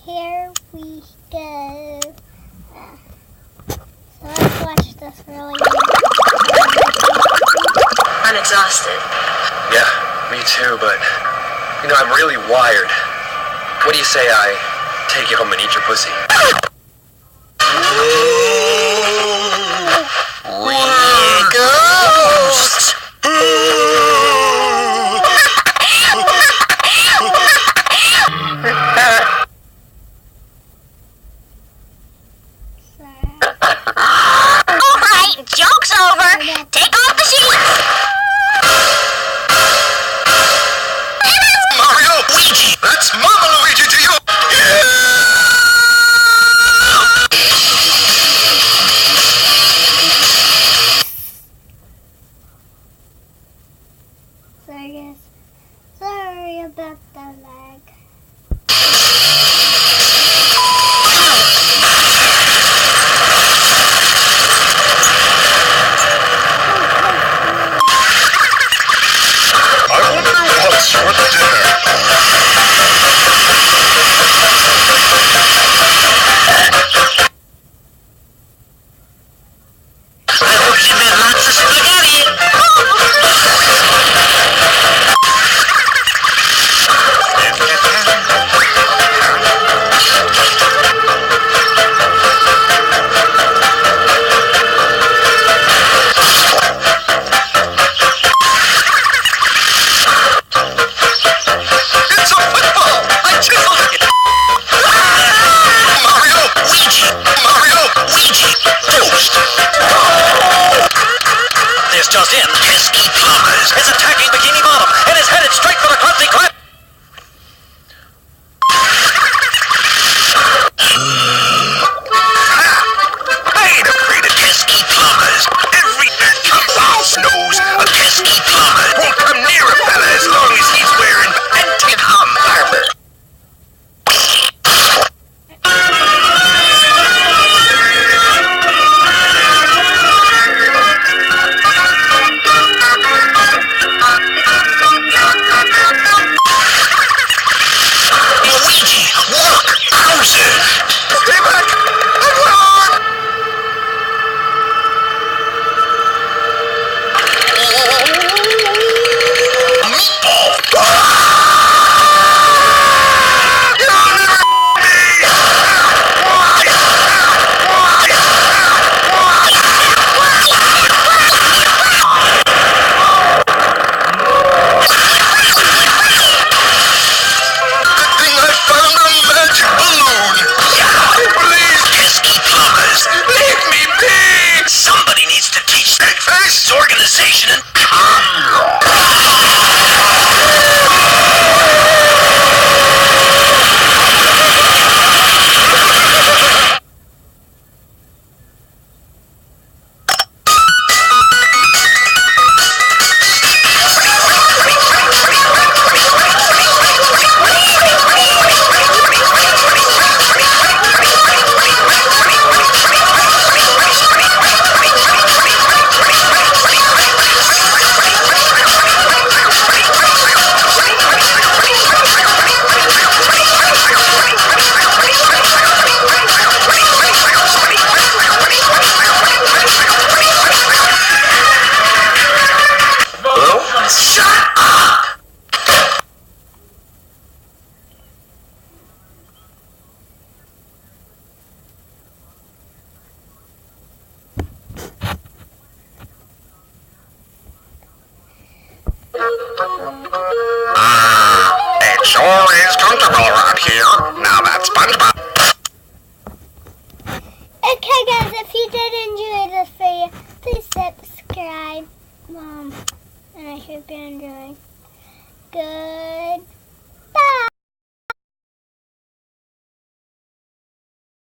Here we go. So let's watch this really. I'm exhausted. Yeah, me too, but I'm really wired. What do you say I take you home and eat your pussy? We're ghosts! Alright, joke's over. Take off the sheets. Mario! Luigi! That's Mama Luigi to you! Sorry about the lag. I wonder what's for dinner. I hope she made lots of spaghetti. It's a football! I chiseled it! Mario! Luigi! Mario! Luigi! Toast! This just in. Pesky Plumbers is attacking Bikini Bottom and is headed straight for the clumsy crab. Paid a pretty pesky plumbers. Every mouse knows a pesky plumber won't come near a fella as long as he's wearing anti-hum armor. Luigi, look! Bowser! Stay back! I'm on! Good thing I found a magic balloon! Please, pesky plumbers, leave me be! Somebody needs to teach that Breakfast? organization and Shut